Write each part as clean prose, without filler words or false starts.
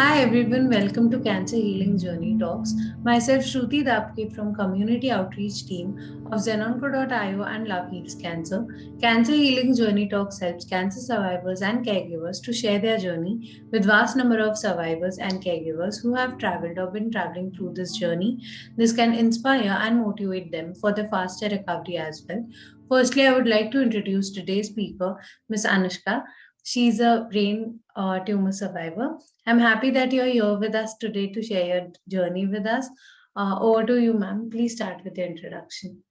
Hi everyone, welcome to Cancer Healing Journey Talks. Myself Shruti Dapke from Community Outreach Team of Zenonco.io and Love Heals Cancer. Cancer Healing Journey Talks helps cancer survivors and caregivers to share their journey with vast number of survivors and caregivers who have traveled or been traveling through this journey. This can inspire and motivate them for the faster recovery as well. Firstly, I would like to introduce today's speaker, Ms. Anushka. She's a brain tumor survivor. I'm happy that you're here with us today to share your journey with us. Over to you, ma'am. Please start with your introduction.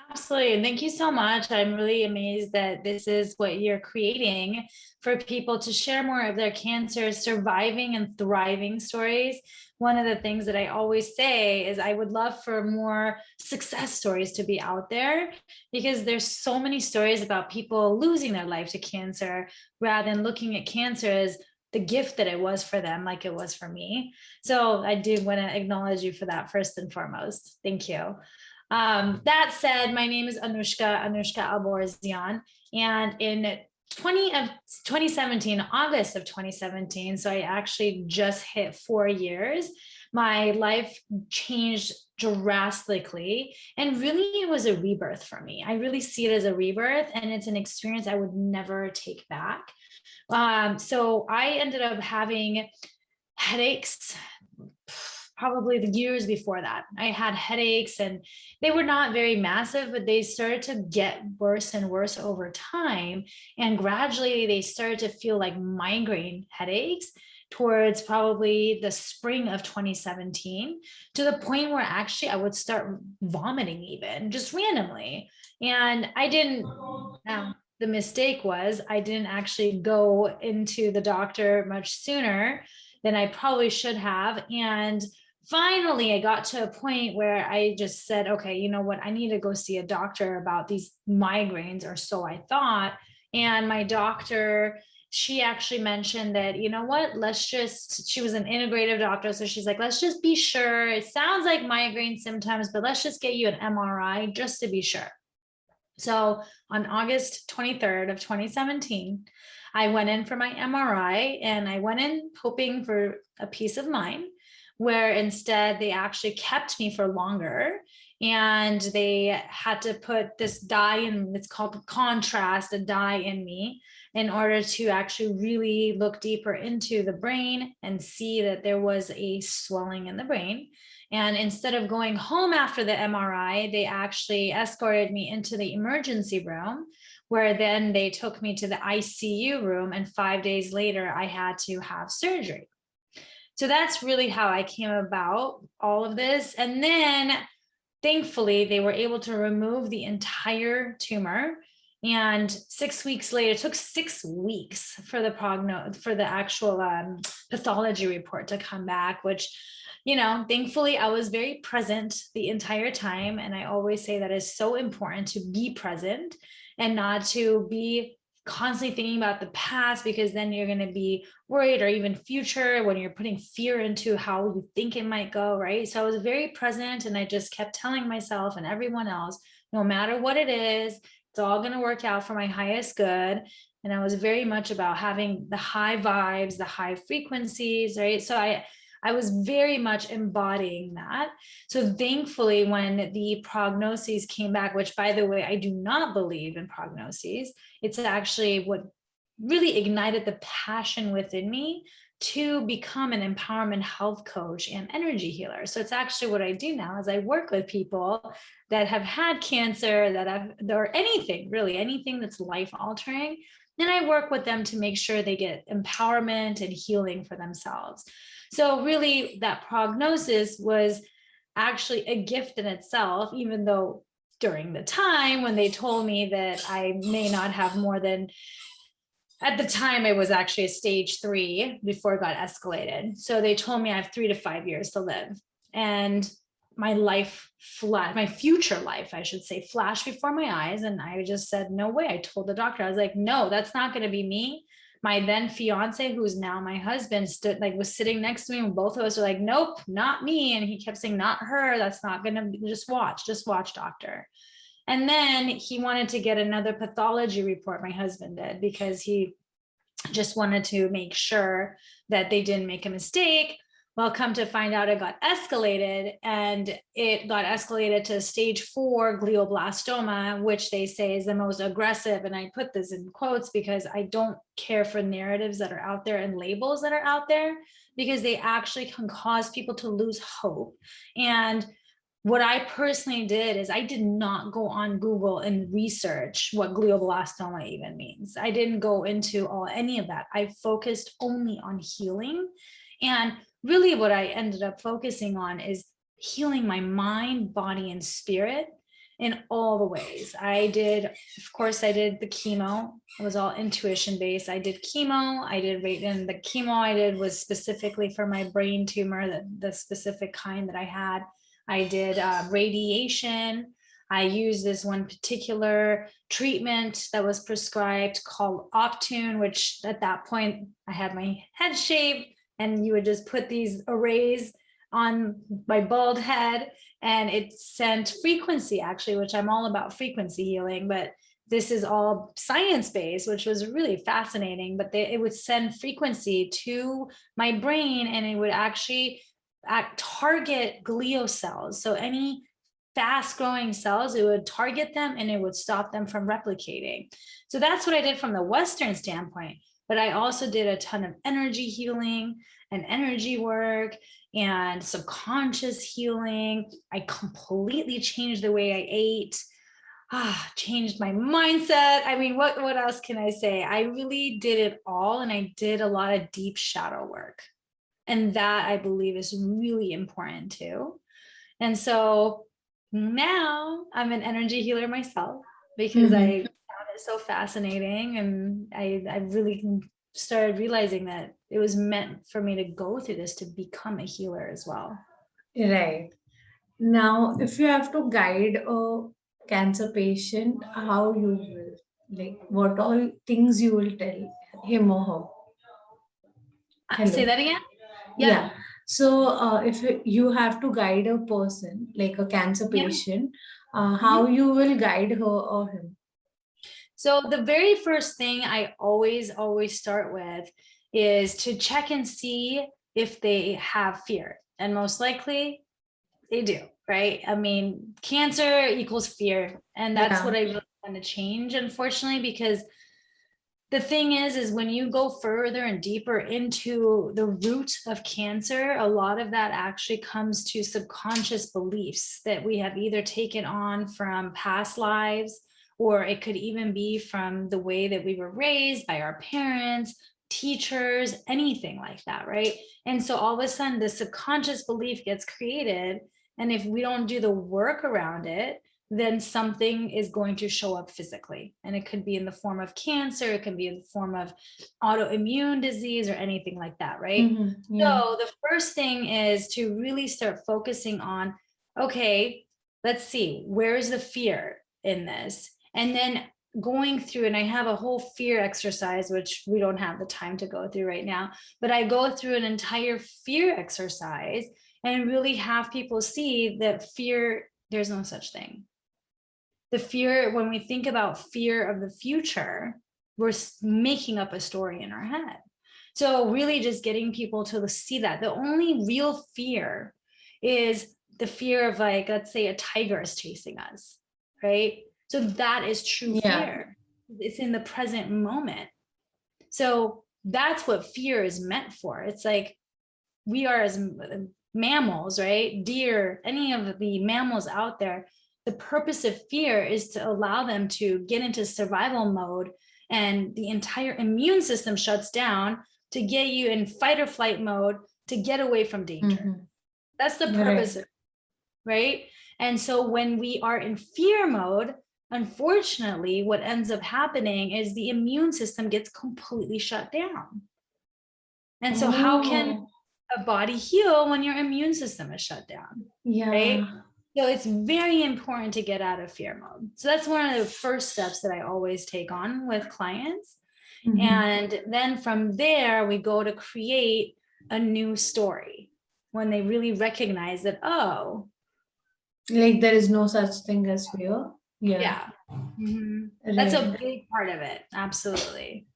Absolutely. And thank you so much. I'm really amazed that this is what you're creating for people to share more of their cancer, surviving and thriving stories. One of the things that I always say is I would love for more success stories to be out there because there's so many stories about people losing their life to cancer rather than looking at cancer as the gift that it was for them, like it was for me. So I do want to acknowledge you for that first and foremost. Thank you. That said, my name is Anuschka Alborzian, and in 2017, August of 2017, so I actually just hit 4 years, my life changed drastically, and really it was a rebirth for me. I really see it as a rebirth, and it's an experience I would never take back. So I ended up having headaches probably the years before that. I had headaches and they were not very massive, but they started to get worse and worse over time. And gradually they started to feel like migraine headaches towards probably the spring of 2017, to the point where actually I would start vomiting even just randomly. And I didn't, the mistake was I didn't actually go into the doctor much sooner than I probably should have. And finally, I got to a point where I just said, okay, you know what? I need to go see a doctor about these migraines, or so I thought. And my doctor, she actually mentioned that, you know what, she was an integrative doctor. So she's like, let's just be sure. It sounds like migraine symptoms, but let's just get you an MRI just to be sure. So on August 23rd of 2017, I went in for my MRI, and I went in hoping for a peace of mind, where instead they actually kept me for longer, and they had to put this dye in, it's called contrast, a dye in me, in order to actually really look deeper into the brain and see that there was a swelling in the brain. And instead of going home after the MRI, they actually escorted me into the emergency room, where then they took me to the ICU room, and 5 days later I had to have surgery. So that's really how I came about all of this. And then thankfully they were able to remove the entire tumor. And 6 weeks later, it took 6 weeks for the actual pathology report to come back, which, you know, thankfully I was very present the entire time. And I always say that is so important, to be present and not to be constantly thinking about the past, because then you're going to be worried, or even future, when you're putting fear into how you think it might go, right? So I was very present, and I just kept telling myself and everyone else, no matter what it is, it's all going to work out for my highest good. And I was very much about having the high vibes, the high frequencies, right? So I was very much embodying that. So thankfully, when the prognoses came back, which, by the way, I do not believe in prognoses, it's actually what really ignited the passion within me to become an empowerment health coach and energy healer. So it's actually what I do now, is I work with people that have had cancer, or anything, really anything that's life altering. Then I work with them to make sure they get empowerment and healing for themselves. So really, that prognosis was actually a gift in itself, even though during the time when they told me that I may not have more than, at the time it was actually a stage 3 before it got escalated. So they told me I have 3 to 5 years to live. And my future life, I should say, flashed before my eyes. And I just said, no way. I told the doctor, I was like, no, that's not going to be me. My then fiance, who's now my husband, was sitting next to me, and both of us were like, nope, not me. And he kept saying, not her. That's not going to, just watch, doctor. And then he wanted to get another pathology report, my husband did, because he just wanted to make sure that they didn't make a mistake. Well, come to find out, it got escalated, and it got escalated to stage 4 glioblastoma, which they say is the most aggressive. And I put this in quotes because I don't care for narratives that are out there and labels that are out there, because they actually can cause people to lose hope. And what I personally did is I did not go on Google and research what glioblastoma even means. I didn't go into any of that. I focused only on healing. And really what I ended up focusing on is healing my mind, body, and spirit in all the ways. Of course, I did the chemo. It was all intuition based. I did chemo. And the chemo I did was specifically for my brain tumor, the specific kind that I had. I did radiation. I used this one particular treatment that was prescribed called Optune, which at that point I had my head shaved, and you would just put these arrays on my bald head, and it sent frequency, actually, which I'm all about frequency healing, but this is all science-based, which was really fascinating. But it would send frequency to my brain, and it would actually target glio cells. So any fast-growing cells, it would target them and it would stop them from replicating. So that's what I did from the Western standpoint. But I also did a ton of energy healing and energy work and subconscious healing. I completely changed the way I ate, changed my mindset. I mean, what else can I say? I really did it all, and I did a lot of deep shadow work. And that, I believe, is really important too. And so now I'm an energy healer myself, because I found it so fascinating, and I really started realizing that it was meant for me to go through this to become a healer as well. Right. Now, if you have to guide a cancer patient, how you will, like, what all things you will tell him or her? Say Hello. that again? Yeah. So, if you have to guide a person, like a cancer Yeah. patient, how you will guide her or him? So the very first thing I always start with is to check and see if they have fear. And most likely they do, right? I mean, cancer equals fear. And that's what I really want to change, unfortunately, because the thing is when you go further and deeper into the root of cancer, a lot of that actually comes to subconscious beliefs that we have either taken on from past lives, or it could even be from the way that we were raised by our parents, teachers, anything like that, right? And so all of a sudden the subconscious belief gets created, and if we don't do the work around it, then something is going to show up physically. And it could be in the form of cancer, it can be in the form of autoimmune disease or anything like that, right? So the first thing is to really start focusing on, okay, let's see, where's the fear in this? And then going through, and I have a whole fear exercise, which we don't have the time to go through right now, but I go through an entire fear exercise and really have people see that fear, there's no such thing. The fear, when we think about fear of the future, we're making up a story in our head. So really just getting people to see that the only real fear is the fear of, like, let's say a tiger is chasing us, right? So that is true fear. It's in the present moment. So that's what fear is meant for. It's like we are, as mammals, right? Deer, any of the mammals out there, the purpose of fear is to allow them to get into survival mode, and the entire immune system shuts down to get you in fight or flight mode to get away from danger. That's the purpose of it, right? And so when we are in fear mode, unfortunately, what ends up happening is the immune system gets completely shut down. And so how can a body heal when your immune system is shut down? Right? So it's very important to get out of fear mode. So that's one of the first steps that I always take on with clients. And then from there, we go to create a new story when they really recognize that, oh, like there is no such thing as fear. That's a big part of it. Absolutely.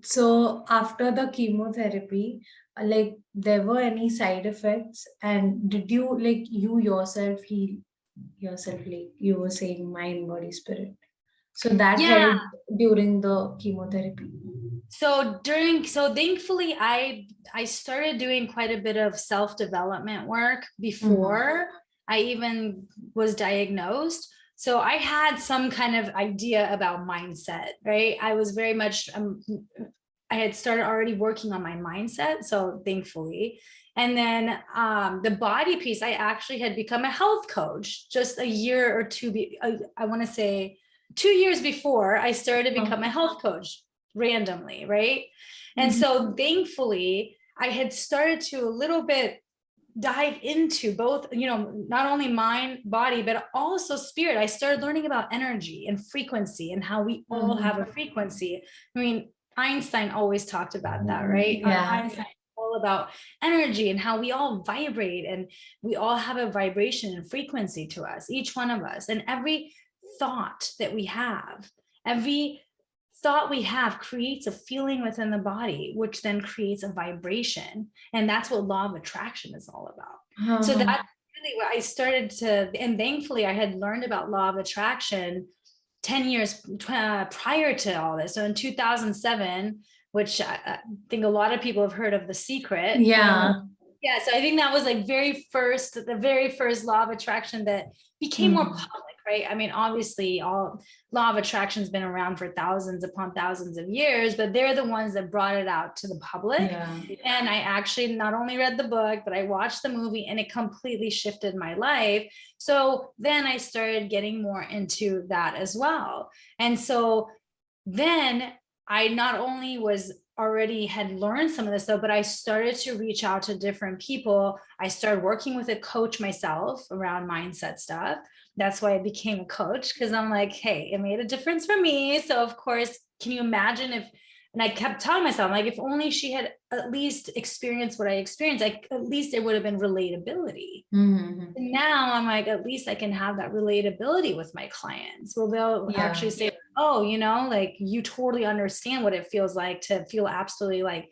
So after the chemotherapy, like there were any side effects, and did you like you yourself heal yourself, like you were saying mind, body, spirit? So that Yeah. helped during the chemotherapy. So thankfully I started doing quite a bit of self-development work Mm-hmm. before I even was diagnosed. So I had some kind of idea about mindset, right? I was very much I had started already working on my mindset, so thankfully. And then the body piece, I actually had become a health coach just a year or two. I want to say 2 years before I started to become a health coach randomly, right? And Mm-hmm. so thankfully, I had started to a little bit dive into both, not only mind, body, but also spirit. I started learning about energy and frequency and how we all have a frequency. I mean, Einstein always talked about that, right? Yeah. Einstein all about energy and how we all vibrate and we all have a vibration and frequency to us, each one of us. And every thought that we have, every thought we have creates a feeling within the body, which then creates a vibration. And that's what law of attraction is all about. So Uh-huh. that's really what I started to, and thankfully I had learned about law of attraction 10 years prior to all this. So in 2007, which I think a lot of people have heard of The Secret. Yeah. Yeah, so I think that was like the very first law of attraction that became more Mm. public, right? I mean, obviously, all law of attraction has been around for thousands upon thousands of years, but they're the ones that brought it out to the public. Yeah. And I actually not only read the book, but I watched the movie and it completely shifted my life. So then I started getting more into that as well. And so then I not only was already had learned some of this stuff, but I started to reach out to different people. I started working with a coach myself around mindset stuff. That's why I became a coach, because I'm like, hey, it made a difference for me. So of course, can you imagine if, and I kept telling myself, like, if only she had at least experienced what I experienced, like at least it would have been relatability. Mm-hmm. And now I'm like, at least I can have that relatability with my clients. Well, they'll Yeah. actually say, oh, like you totally understand what it feels like to feel absolutely like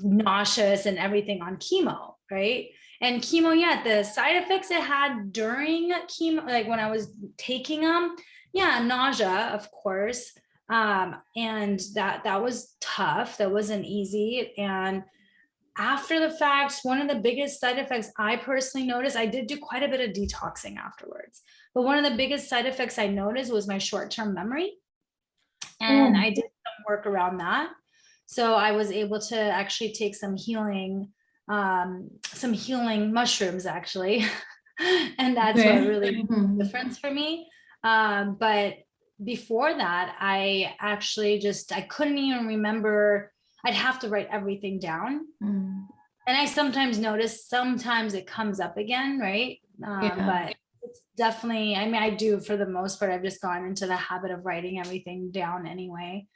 nauseous and everything on chemo, right? And chemo, yeah, the side effects it had during chemo, like when I was taking them, yeah, nausea, of course. And that was tough. That wasn't easy. And after the fact, one of the biggest side effects I personally noticed, I did do quite a bit of detoxing afterwards, but one of the biggest side effects I noticed was my short-term memory. And Oh. I did some work around that. So I was able to actually take some healing mushrooms actually. And that's what Okay. really made the Mm-hmm. difference for me. But before that, I actually I couldn't even remember. I'd have to write everything down. Mm. And I sometimes notice sometimes it comes up again, right? Yeah. But it's definitely, I mean, I do for the most part, I've just gone into the habit of writing everything down anyway.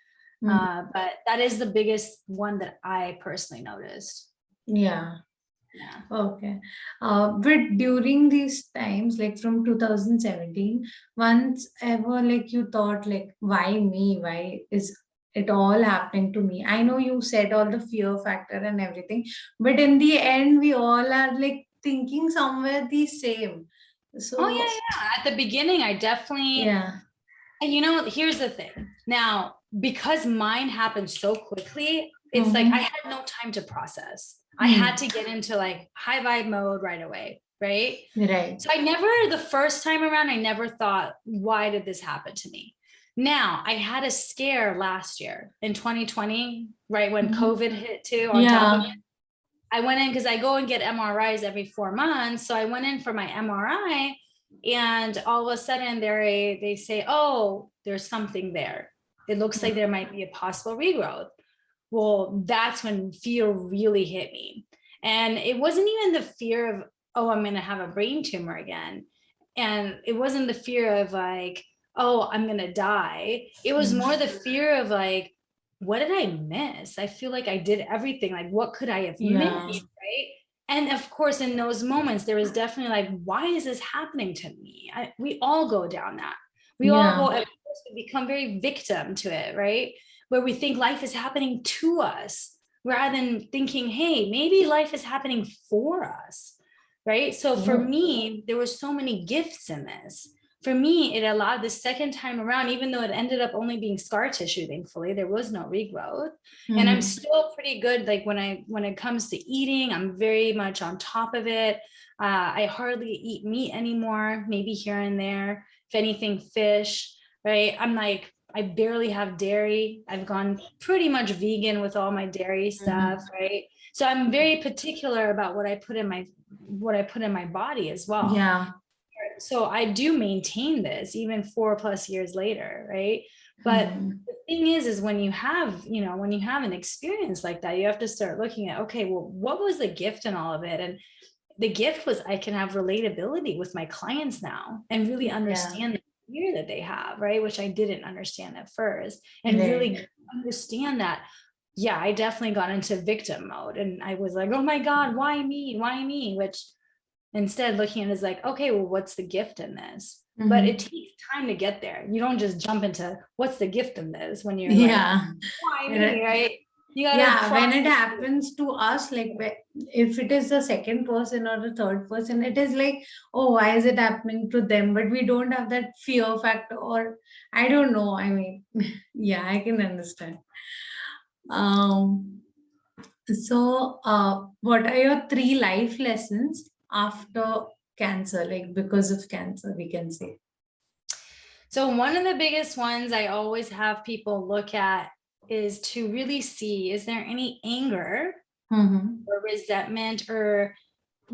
Mm. But that is the biggest one that I personally noticed. Yeah. Yeah. Okay. But during these times, like from 2017, once ever like you thought like, why me? Why is it all happening to me? I know you said all the fear factor and everything, but in the end, we all are like thinking somewhere the same. Oh, So yeah, yeah. At the beginning, I definitely, yeah. and here's the thing. Now, because mine happened so quickly, it's like I Mm-hmm. had no time to process. I had Hmm. to get into like high vibe mode right away. Right. Right. So the first time around, I never thought, why did this happen to me? Now, I had a scare last year in 2020, right when Mhm. COVID hit too, on top of Yeah. it. I went in because I go and get MRIs every 4 months. So I went in for my MRI, and all of a sudden they say, oh, there's something there. It looks like there might be a possible regrowth. Well, that's when fear really hit me. And it wasn't even the fear of, oh, I'm going to have a brain tumor again. And it wasn't the fear of like, oh, I'm going to die. It was more the fear of like, what did I miss? I feel like I did everything. Like, what could I have Yeah. missed? Right. And of course, in those moments, there was definitely like, why is this happening to me? We all go down that. We all Yeah. go, at first, we become very victim to it. Right. where we think life is happening to us rather than thinking, hey, maybe life is happening for us, right? So for me, there were so many gifts in this. For me, it allowed the second time around, even though it ended up only being scar tissue, thankfully, there was no regrowth. And I'm still pretty good. Like when it comes to eating, I'm very much on top of it. I hardly eat meat anymore, maybe here and there, if anything, fish, right? I'm like, I barely have dairy. I've gone pretty much vegan with all my dairy stuff, right? So I'm very particular about what I put in my body as well. Yeah. So I do maintain this even 4+ years later, right? But the thing is when you have an experience like that, you have to start looking at, okay, well, what was the gift in all of it? And the gift was I can have relatability with my clients now and really understand the fear that they have, right? Which I didn't understand at first, and really understand that, yeah, I definitely got into victim mode. And I was like, oh my God, why me? Why me? Which instead looking at it is like, okay, well, what's the gift in this? But it takes time to get there. You don't just jump into what's the gift in this when you're like, why me, right? You gotta when it happens to us, like if it is the second person or the third person, it is like, oh, why is it happening to them? But we don't have that fear factor, or I don't know. I mean, yeah, I can understand. So what are your 3 life lessons after cancer, like because of cancer, we can say? So one of the biggest ones I always have people look at is to really see, is there any anger or resentment or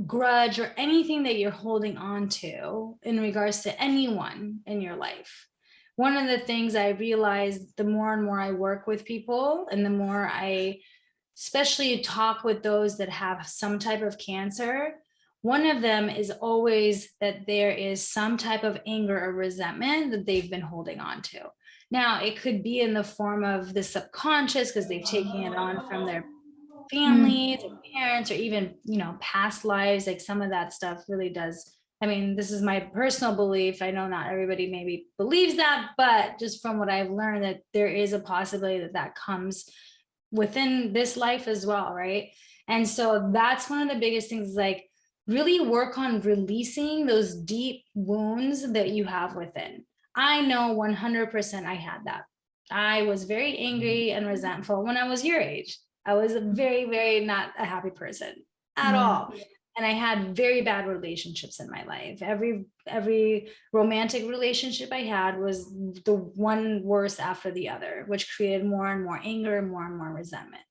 grudge or anything that you're holding on to in regards to anyone in your life? One of the things I realized, the more and more I work with people and the more I especially talk with those that have some type of cancer, one of them is always that there is some type of anger or resentment that they've been holding on to. Now, it could be in the form of the subconscious because they've taken it on from their families or parents or even, past lives. Like some of that stuff really does. I mean, this is my personal belief. I know not everybody maybe believes that, but just from what I've learned, that there is a possibility that comes within this life as well, right? And so that's one of the biggest things, like really work on releasing those deep wounds that you have within. I know 100% I had that. I was very angry and resentful when I was your age. I was a very, very not a happy person at all. And I had very bad relationships in my life. Every romantic relationship I had was the one worse after the other, which created more and more anger, more and more resentment.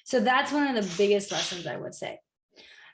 So that's one of the biggest lessons I would say.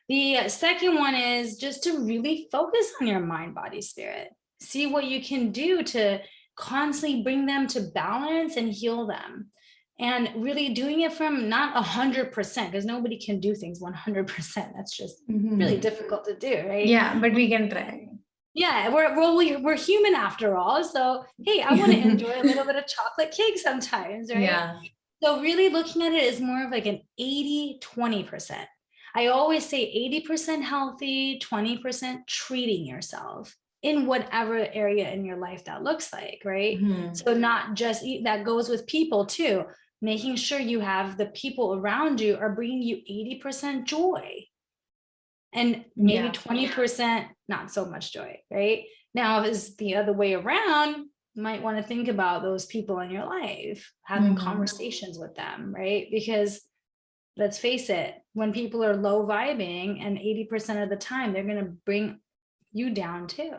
The second one is just to really focus on your mind, body, spirit. See what you can do to constantly bring them to balance and heal them. And really doing it from not 100%, because nobody can do things 100%. That's just really difficult to do, right? Yeah, but we can try. Yeah, we're human after all. So, hey, I want to enjoy a little bit of chocolate cake sometimes, right? Yeah. So really looking at it as more of like an 80-20%. I always say 80% healthy, 20% treating yourself in whatever area in your life that looks like, right? So not just that goes with people too, making sure you have the people around you are bringing you 80% joy and maybe 20% not so much joy, right? Now, if it's the other way around, you might want to think about those people in your life, having conversations with them, right? Because let's face it, when people are low vibing and 80% of the time, they're going to bring you down too,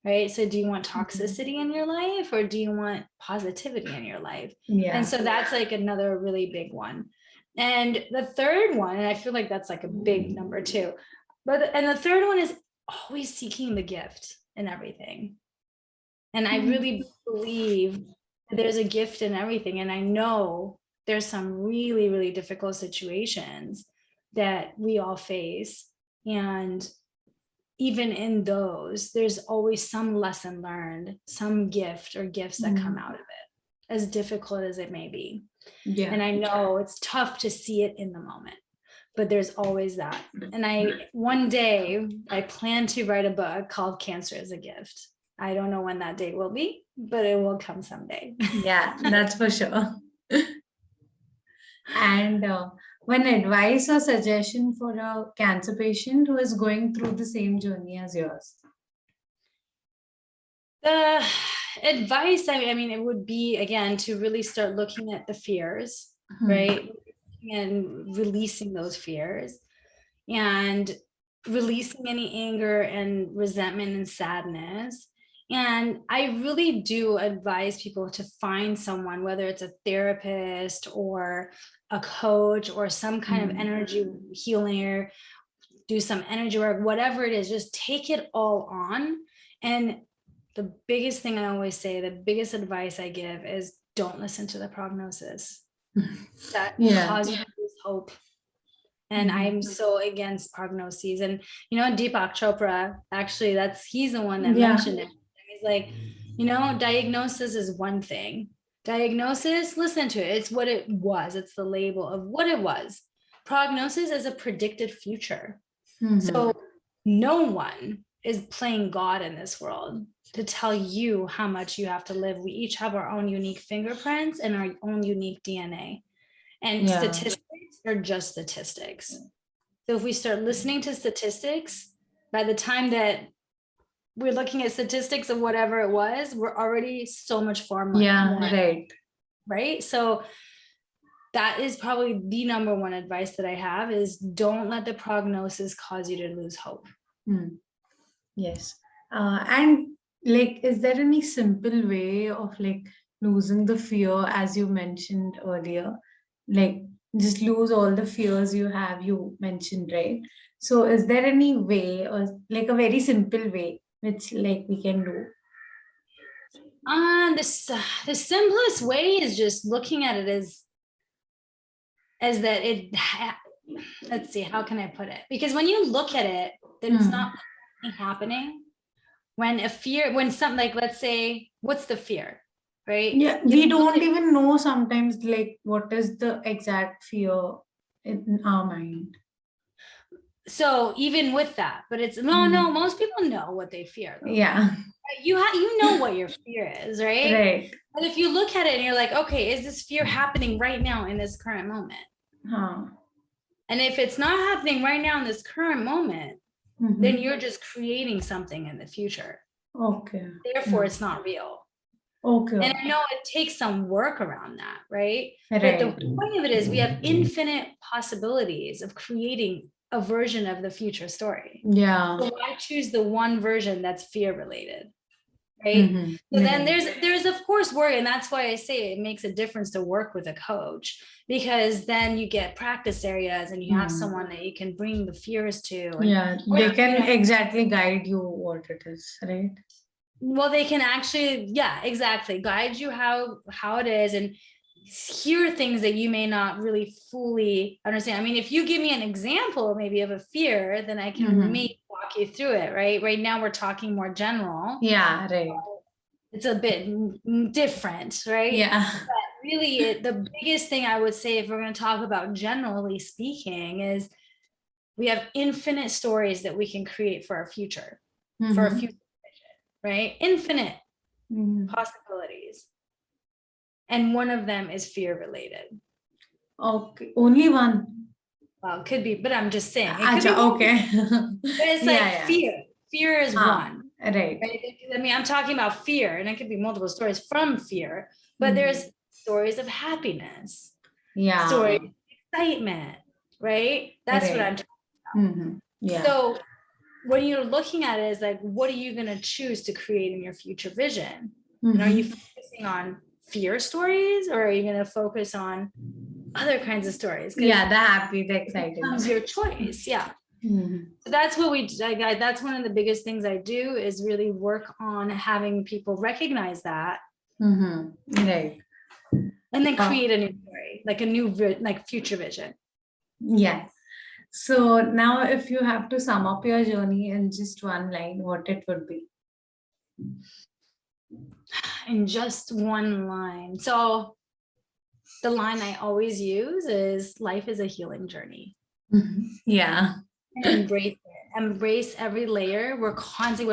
right? So do you want toxicity in your life or do you want positivity in your life? And so that's like another really big one. And the third one, and I feel like that's like a big number too, and the third one is always seeking the gift in everything. And I really believe that there's a gift in everything. And I know there's some really, really difficult situations that we all face. And even in those, there's always some lesson learned, some gift or gifts that come out of it, as difficult as it may be. And I know it's tough to see it in the moment, but there's always that. And one day I plan to write a book called Cancer as a Gift. I don't know when that day will be, but it will come someday. Yeah, that's for sure. And one advice or suggestion for a cancer patient who is going through the same journey as yours? The advice, I mean, it would be, again, to really start looking at the fears, right? And releasing those fears and releasing any anger and resentment and sadness. And I really do advise people to find someone, whether it's a therapist or a coach or some kind of energy healer, do some energy work, whatever it is, just take it all on. And the biggest thing I always say, the biggest advice I give is don't listen to the prognosis. That causes you to lose hope. And I'm so against prognoses. And Deepak Chopra, actually, he's the one that mentioned it. He's like, diagnosis is one thing. Diagnosis, listen to it. It's what it was. It's the label of what it was. Prognosis is a predicted future. So no one is playing God in this world to tell you how much you have to live. We each have our own unique fingerprints and our own unique DNA. And statistics are just statistics. So if we start listening to statistics, by the time that we're looking at statistics of whatever it was, we're already so much far more. Right. So that is probably the number one advice that I have is don't let the prognosis cause you to lose hope. Yes. And like, is there any simple way of like losing the fear, as you mentioned earlier? Like, just lose all the fears you have, you mentioned, right? So is there any way, or like a very simple way which like we can do? The simplest way is just looking at it as that let's see, how can I put it? Because when you look at it, that it's not happening. When something, like, let's say, what's the fear? Right? Yeah, we don't even know sometimes like what is the exact fear in our mind. So even with that, but it's no, most people know what they fear, though. Yeah. You know what your fear is, right? Right. But if you look at it and you're like, okay, is this fear happening right now in this current moment? And if it's not happening right now in this current moment, then you're just creating something in the future. Okay. Therefore, it's not real. Okay. And I know it takes some work around that, right? But the point of it is we have infinite possibilities of creating a version of the future story. Yeah. So I choose the one version that's fear related, right? So then there's of course work, and that's why I say it makes a difference to work with a coach, because then you get practice areas and you have someone that you can bring the fears to. And, they can exactly guide you what it is, right? Well, they can actually, exactly, guide you how it is and hear things that you may not really fully understand. I mean, if you give me an example maybe of a fear, then I can maybe walk you through it, right? Right now we're talking more general. Yeah, right. It's a bit different, right? Yeah. But really, the biggest thing I would say, if we're going to talk about generally speaking, is we have infinite stories that we can create for our future, for a future. Right? Infinite possibilities. And one of them is fear related. Okay. Only one. Well, it could be, but I'm just saying. Okay. But it's like fear. Fear is one. Right. I mean, I'm talking about fear, and it could be multiple stories from fear, but there's stories of happiness. Yeah. Stories of excitement, right? That's what I'm talking about. Yeah. So when you're looking at it, is like, what are you going to choose to create in your future vision? And are you focusing on fear stories, or are you going to focus on other kinds of stories? Yeah, the happy, the exciting. Becomes your choice. Yeah. So that's what that's one of the biggest things I do, is really work on having people recognize that. Right. And then create a new story, like a new future vision. Yeah. So now if you have to sum up your journey in just one line, what it would be? In just one line. So the line I always use is, life is a healing journey. Yeah. And embrace it. Embrace every layer. We're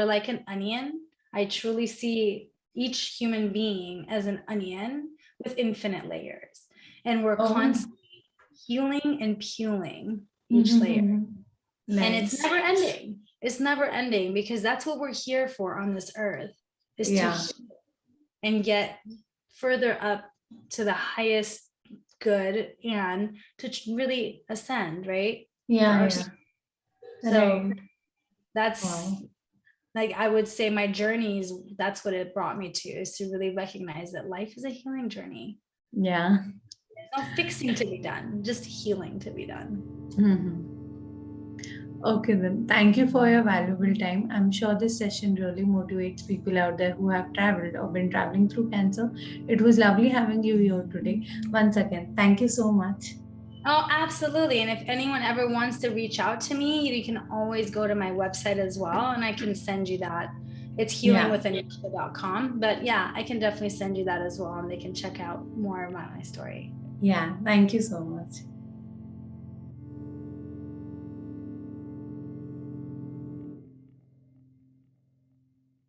like an onion. I truly see each human being as an onion with infinite layers. And we're constantly healing and peeling each layer. Nice. And it's never ending. It's never ending, because that's what we're here for on this earth, is to heal and get further up to the highest good and to really ascend, right? So that's like, I would say my journeys, that's what it brought me to, is to really recognize that life is a healing journey. Yeah. There's no fixing to be done, just healing to be done. Okay, then. Thank you for your valuable time. I'm sure this session really motivates people out there who have traveled or been traveling through cancer. It was lovely having you here today. Once again, thank you so much. Oh, absolutely. And if anyone ever wants to reach out to me, you can always go to my website as well, and I can send you that. It's healingwithanuschka.com. But yeah, I can definitely send you that as well, and they can check out more about my story. Yeah, thank you so much.